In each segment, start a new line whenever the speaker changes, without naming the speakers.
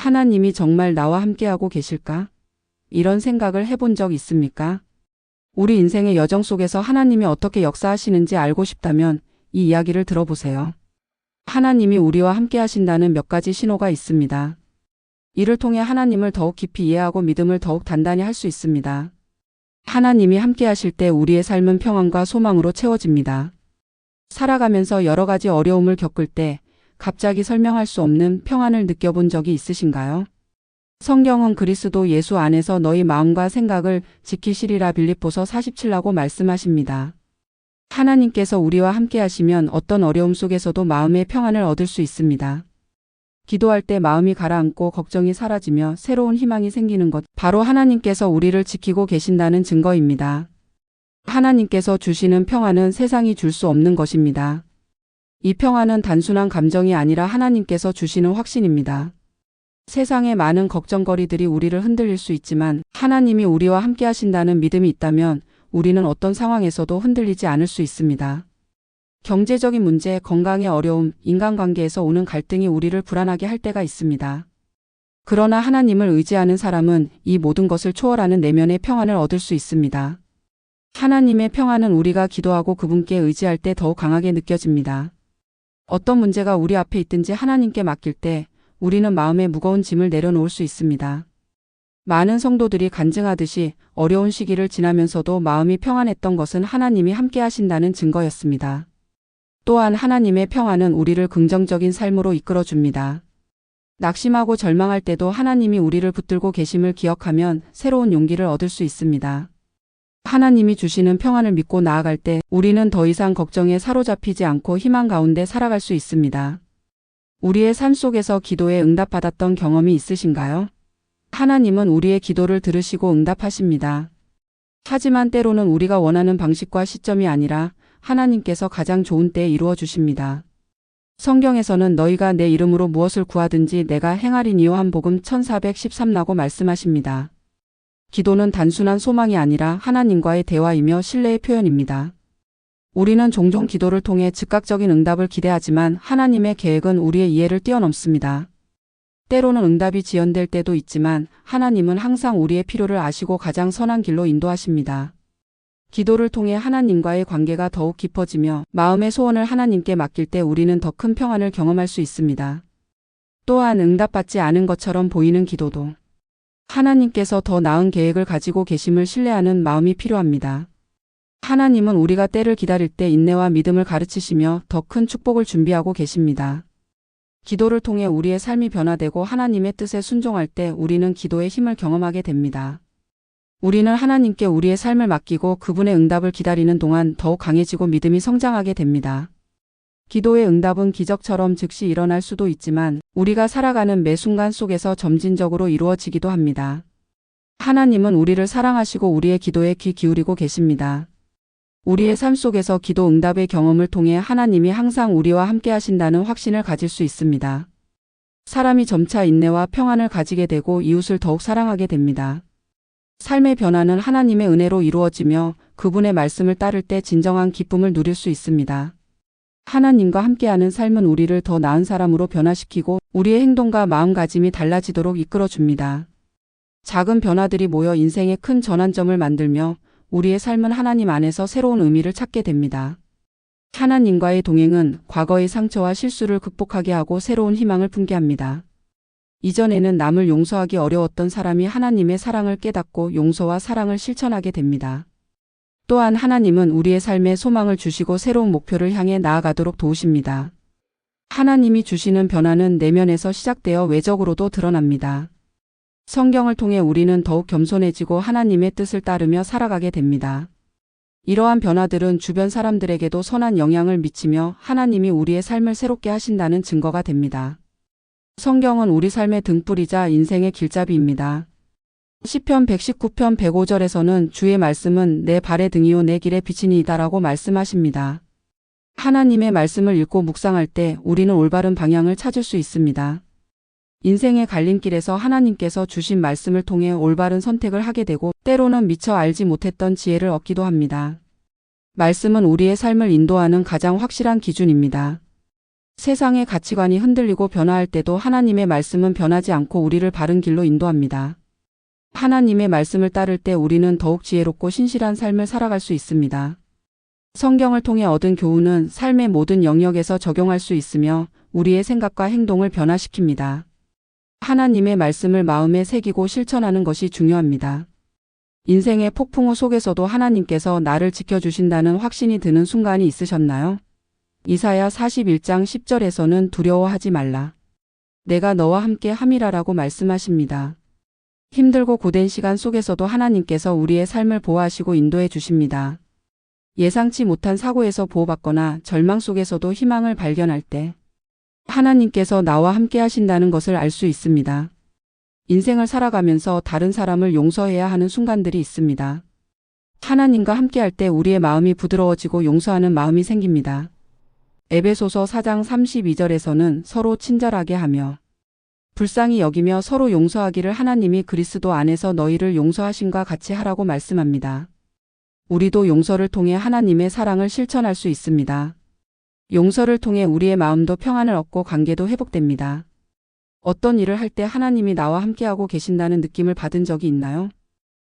하나님이 정말 나와 함께하고 계실까? 이런 생각을 해본 적 있습니까? 우리 인생의 여정 속에서 하나님이 어떻게 역사하시는지 알고 싶다면 이 이야기를 들어보세요. 하나님이 우리와 함께 하신다는 몇 가지 신호가 있습니다. 이를 통해 하나님을 더욱 깊이 이해하고 믿음을 더욱 단단히 할 수 있습니다. 하나님이 함께 하실 때 우리의 삶은 평안과 소망으로 채워집니다. 살아가면서 여러 가지 어려움을 겪을 때 갑자기 설명할 수 없는 평안을 느껴본 적이 있으신가요? 성경은 그리스도 예수 안에서 너희 마음과 생각을 지키시리라 빌립보서 4:7라고 말씀하십니다. 하나님께서 우리와 함께 하시면 어떤 어려움 속에서도 마음의 평안을 얻을 수 있습니다. 기도할 때 마음이 가라앉고 걱정이 사라지며 새로운 희망이 생기는 것, 바로 하나님께서 우리를 지키고 계신다는 증거입니다. 하나님께서 주시는 평안은 세상이 줄 수 없는 것입니다. 이 평안은 단순한 감정이 아니라 하나님께서 주시는 확신입니다. 세상의 많은 걱정거리들이 우리를 흔들릴 수 있지만 하나님이 우리와 함께 하신다는 믿음이 있다면 우리는 어떤 상황에서도 흔들리지 않을 수 있습니다. 경제적인 문제, 건강의 어려움, 인간관계에서 오는 갈등이 우리를 불안하게 할 때가 있습니다. 그러나 하나님을 의지하는 사람은 이 모든 것을 초월하는 내면의 평안을 얻을 수 있습니다. 하나님의 평안은 우리가 기도하고 그분께 의지할 때 더욱 강하게 느껴집니다. 어떤 문제가 우리 앞에 있든지 하나님께 맡길 때 우리는 마음의 무거운 짐을 내려놓을 수 있습니다. 많은 성도들이 간증하듯이 어려운 시기를 지나면서도 마음이 평안했던 것은 하나님이 함께 하신다는 증거였습니다. 또한 하나님의 평안은 우리를 긍정적인 삶으로 이끌어줍니다. 낙심하고 절망할 때도 하나님이 우리를 붙들고 계심을 기억하면 새로운 용기를 얻을 수 있습니다. 하나님이 주시는 평안을 믿고 나아갈 때 우리는 더 이상 걱정에 사로잡히지 않고 희망 가운데 살아갈 수 있습니다. 우리의 삶 속에서 기도에 응답받았던 경험이 있으신가요? 하나님은 우리의 기도를 들으시고 응답하십니다. 하지만 때로는 우리가 원하는 방식과 시점이 아니라 하나님께서 가장 좋은 때에 이루어 주십니다. 성경에서는 너희가 내 이름으로 무엇을 구하든지 내가 행하리니 요한복음 1413라고 말씀하십니다. 기도는 단순한 소망이 아니라 하나님과의 대화이며 신뢰의 표현입니다. 우리는 종종 기도를 통해 즉각적인 응답을 기대하지만 하나님의 계획은 우리의 이해를 뛰어넘습니다. 때로는 응답이 지연될 때도 있지만 하나님은 항상 우리의 필요를 아시고 가장 선한 길로 인도하십니다. 기도를 통해 하나님과의 관계가 더욱 깊어지며 마음의 소원을 하나님께 맡길 때 우리는 더 큰 평안을 경험할 수 있습니다. 또한 응답받지 않은 것처럼 보이는 기도도 하나님께서 더 나은 계획을 가지고 계심을 신뢰하는 마음이 필요합니다. 하나님은 우리가 때를 기다릴 때 인내와 믿음을 가르치시며 더 큰 축복을 준비하고 계십니다. 기도를 통해 우리의 삶이 변화되고 하나님의 뜻에 순종할 때 우리는 기도의 힘을 경험하게 됩니다. 우리는 하나님께 우리의 삶을 맡기고 그분의 응답을 기다리는 동안 더욱 강해지고 믿음이 성장하게 됩니다. 기도의 응답은 기적처럼 즉시 일어날 수도 있지만 우리가 살아가는 매 순간 속에서 점진적으로 이루어지기도 합니다. 하나님은 우리를 사랑하시고 우리의 기도에 귀 기울이고 계십니다. 우리의 삶 속에서 기도 응답의 경험을 통해 하나님이 항상 우리와 함께 하신다는 확신을 가질 수 있습니다. 사람이 점차 인내와 평안을 가지게 되고 이웃을 더욱 사랑하게 됩니다. 삶의 변화는 하나님의 은혜로 이루어지며 그분의 말씀을 따를 때 진정한 기쁨을 누릴 수 있습니다. 하나님과 함께하는 삶은 우리를 더 나은 사람으로 변화시키고 우리의 행동과 마음가짐이 달라지도록 이끌어줍니다. 작은 변화들이 모여 인생의 큰 전환점을 만들며 우리의 삶은 하나님 안에서 새로운 의미를 찾게 됩니다. 하나님과의 동행은 과거의 상처와 실수를 극복하게 하고 새로운 희망을 품게 합니다. 이전에는 남을 용서하기 어려웠던 사람이 하나님의 사랑을 깨닫고 용서와 사랑을 실천하게 됩니다. 또한 하나님은 우리의 삶에 소망을 주시고 새로운 목표를 향해 나아가도록 도우십니다. 하나님이 주시는 변화는 내면에서 시작되어 외적으로도 드러납니다. 성경을 통해 우리는 더욱 겸손해지고 하나님의 뜻을 따르며 살아가게 됩니다. 이러한 변화들은 주변 사람들에게도 선한 영향을 미치며 하나님이 우리의 삶을 새롭게 하신다는 증거가 됩니다. 성경은 우리 삶의 등불이자 인생의 길잡이입니다. 시편 119편 105절에서는 주의 말씀은 내 발의 등이요 내 길의 빛이니이다라고 말씀하십니다. 하나님의 말씀을 읽고 묵상할 때 우리는 올바른 방향을 찾을 수 있습니다. 인생의 갈림길에서 하나님께서 주신 말씀을 통해 올바른 선택을 하게 되고 때로는 미처 알지 못했던 지혜를 얻기도 합니다. 말씀은 우리의 삶을 인도하는 가장 확실한 기준입니다. 세상의 가치관이 흔들리고 변화할 때도 하나님의 말씀은 변하지 않고 우리를 바른 길로 인도합니다. 하나님의 말씀을 따를 때 우리는 더욱 지혜롭고 신실한 삶을 살아갈 수 있습니다. 성경을 통해 얻은 교훈은 삶의 모든 영역에서 적용할 수 있으며 우리의 생각과 행동을 변화시킵니다. 하나님의 말씀을 마음에 새기고 실천하는 것이 중요합니다. 인생의 폭풍우 속에서도 하나님께서 나를 지켜주신다는 확신이 드는 순간이 있으셨나요? 이사야 41장 10절에서는 두려워하지 말라. 내가 너와 함께 함이라라고 말씀하십니다. 힘들고 고된 시간 속에서도 하나님께서 우리의 삶을 보호하시고 인도해 주십니다. 예상치 못한 사고에서 보호받거나 절망 속에서도 희망을 발견할 때 하나님께서 나와 함께 하신다는 것을 알 수 있습니다. 인생을 살아가면서 다른 사람을 용서해야 하는 순간들이 있습니다. 하나님과 함께할 때 우리의 마음이 부드러워지고 용서하는 마음이 생깁니다. 에베소서 4장 32절에서는 서로 친절하게 하며 불쌍히 여기며 서로 용서하기를 하나님이 그리스도 안에서 너희를 용서하심과 같이 하라고 말씀합니다. 우리도 용서를 통해 하나님의 사랑을 실천할 수 있습니다. 용서를 통해 우리의 마음도 평안을 얻고 관계도 회복됩니다. 어떤 일을 할 때 하나님이 나와 함께하고 계신다는 느낌을 받은 적이 있나요?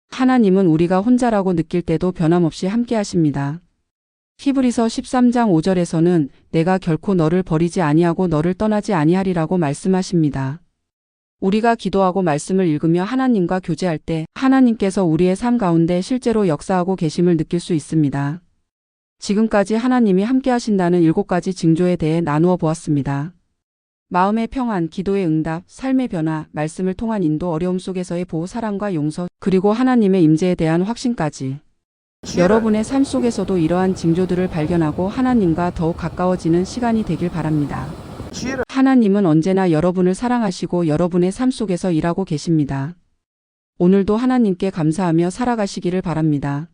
하나님은 우리가 혼자라고 느낄 때도 변함없이 함께하십니다. 히브리서 13장 5절에서는 내가 결코 너를 버리지 아니하고 너를 떠나지 아니하리라고 말씀하십니다. 우리가 기도하고 말씀을 읽으며 하나님과 교제할 때 하나님께서 우리의 삶 가운데 실제로 역사하고 계심을 느낄 수 있습니다. 지금까지 하나님이 함께 하신다는 7가지 징조에 대해 나누어 보았습니다. 마음의 평안, 기도의 응답, 삶의 변화, 말씀을 통한 인도, 어려움 속에서의 보호, 사랑과 용서, 그리고 하나님의 임재에 대한 확신까지. 여러분의 삶 속에서도 이러한 징조들을 발견하고 하나님과 더욱 가까워지는 시간이 되길 바랍니다. 하나님은 언제나 여러분을 사랑하시고 여러분의 삶 속에서 일하고 계십니다. 오늘도 하나님께 감사하며 살아가시기를 바랍니다.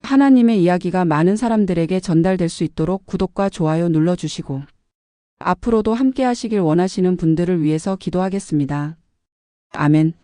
하나님의 이야기가 많은 사람들에게 전달될 수 있도록 구독과 좋아요 눌러주시고 앞으로도 함께 하시길 원하시는 분들을 위해서 기도하겠습니다. 아멘.